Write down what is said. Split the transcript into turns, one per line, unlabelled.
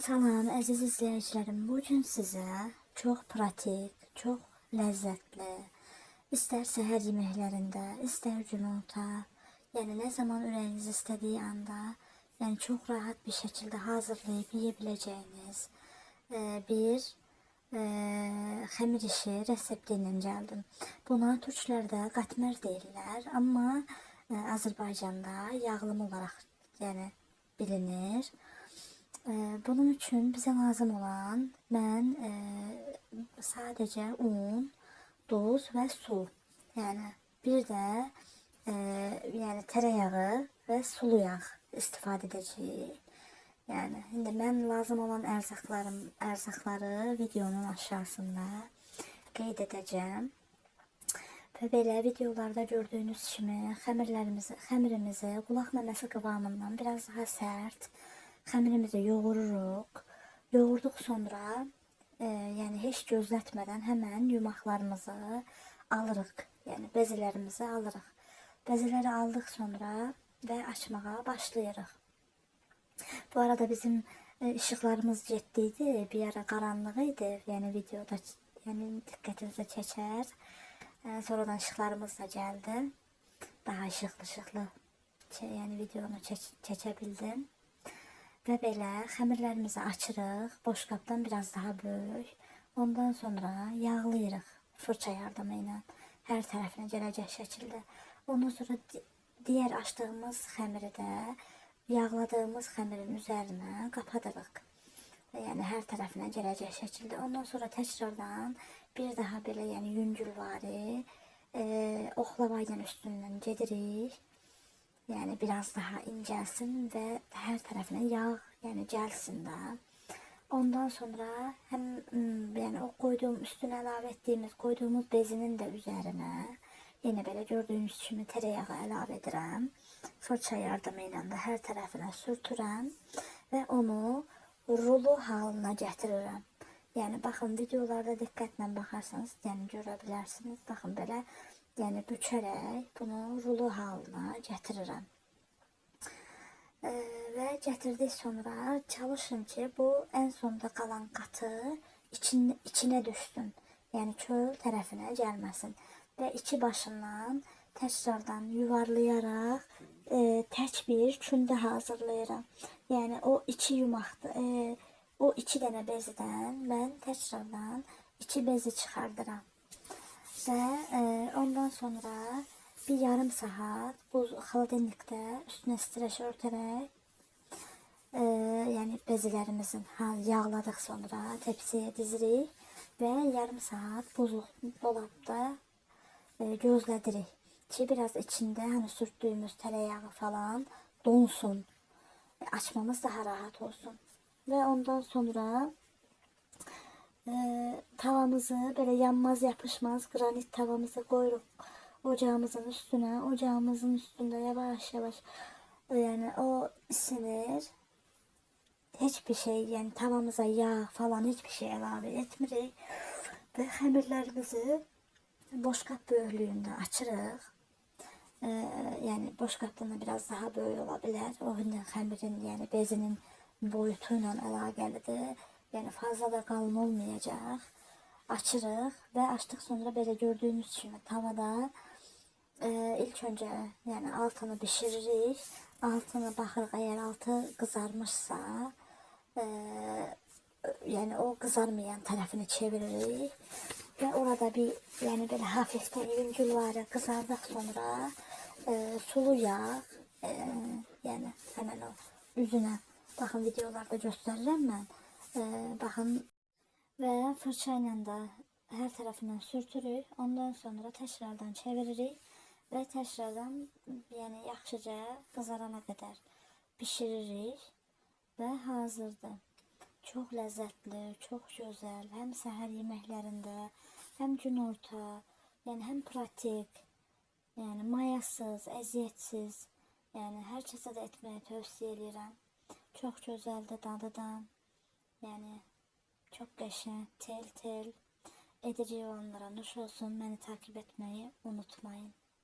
Salam əziz izləyicilərim, bugün sizə çox pratik, çox ləzzətli, istər səhər yeməklərində, istər günorta, yəni nə zaman ürəyiniz istədiyi anda, yəni çox rahat bir şəkildə hazırlayıb yeyə biləcəyiniz bir xəmir işi resepti ilə gəldim. Buna türklərdə qatmer deyirlər, amma Azərbaycanda yağlım olaraq yəni bilinir. Bunun üçün bizə lazım olan mən sadəcə un, duz və su, yəni bir də yəni tərəyağı və sulu yağ istifadə edəcəyik. Yəni indi mən lazım olan ərzaqları videonun aşağısında qeyd edəcəm. Və belə videolarda gördüyünüz kimi xəmirimizi qulaq məməsi qıvamından biraz daha sərt xəmirimizi yoğururuq. Yoğurduq sonra yəni heç gözlətmədən həmən yumaqlarımızı alırıq. Yəni bezelərimizi alırıq. Bezeləri aldıq sonra və açmağa başlayırıq. Bu arada bizim işıqlarımız getdiydi. Bir ara qaranlıq idi. Yəni videoda yəni diqqətinizə çəkər. Sonradan işıqlarımız da gəldi. Daha işıqlı yəni videonu çəkə bildim. Və belə xəmirlərimizi açırıq, boşqabdan biraz daha böyük. Ondan sonra yağlayırıq fırça yardımı ilə hər tərəfinə gələcək şəkildə. Ondan sonra digər açdığımız xəmiri də yağladığımız xəmirin üzərinə qapadırıq. Yəni hər tərəfinə gələcək şəkildə. Ondan sonra təkrardan bir daha belə yəni yüngülvari oxlava ilə üstündən gedirik. Yəni biraz daha incəlsin və hər tərəfinə yağ yəni gəlsin də. Ondan sonra həm yəni o üstünə əlavə etdiyimiz qoyduğumuz bezinin də üzərinə yenə belə gördüyünüz kimi tərəyağı əlavə edirəm. Fırça yardımı ilə də hər tərəfinə sürtürəm və onu rulo halına gətirirəm. Yəni baxın videolarda diqqətlə baxarsanız yəni görə bilərsiniz. Baxın belə yəni bükərək bunu rulo halına gətirirəm. Və gətirdik sonra çalışın ki bu ən sonda qalan qatı içinə düşsün. Yəni çöl tərəfinə gəlməsin. Və iki başından təkrardan yuvarlayaraq tək bir kündə hazırlayıram. Yəni o iki yumaqdır. O iki dənə bezdən mən təkrardan iki bezi çıxardıram. Və ondan sonra bir yarım saat buz xaladelnikdə üstünə streç örtərək yəni bezilərimizin yağladıq sonra tepsiyə dizirik və yarım saat buzluq dolabda gözlədirik ki biraz içində hani sürtdüyümüz tərəyağı falan donsun. Açmamız daha rahat olsun. Və ondan sonra tavamızı böyle yanmaz yapışmaz granit tavamızı koyuyoruz ocağımızın üstüne. Ocağımızın üstünde yavaş yavaş yani o ısınır. Hiçbir şey yani tavamıza yağ falan hiçbir şey əlavə etmirik. Ve xəmirlərimizi boşqab böyüklüyündə açırıq. Yani boşqabdan da biraz daha böyük ola bilər. O xəmirin yani bezinin boyutu ilə əlaqəlidir. Yəni fazla da qalın olmayacaq. Açırıq və açdıq sonra belə gördüyünüz kimi tavada ilk öncə yəni altını bişiririk. Altını baxırıq əgər altı qızarmışsa yəni o qızarmayan tərəfini çeviririk. Və orada bir yəni belə hafifdən yüngülvari qızardıq sonra sulu yağ yəni həmən o üzünə baxın videolarda göstərirəm mən. Baxın və fırça ilə də hər tərəfindən sürtürük. Ondan sonra təkrardan çeviririk və təkrardan yəni yaxşıca qızarana qədər bişiririk və hazırdır. Çox ləzzətli, çox gözəl, həm səhər yeməklərində, həm günorta, yəni həm pratik, yəni mayasız, əziyyətsiz, yəni hər kəsə də etməyi tövsiyə edirəm. Çox gözəldir dadıdan. Yani çok qəşəng, tel edəcək olanlara nuş olsun. Beni takip etmeyi unutmayın.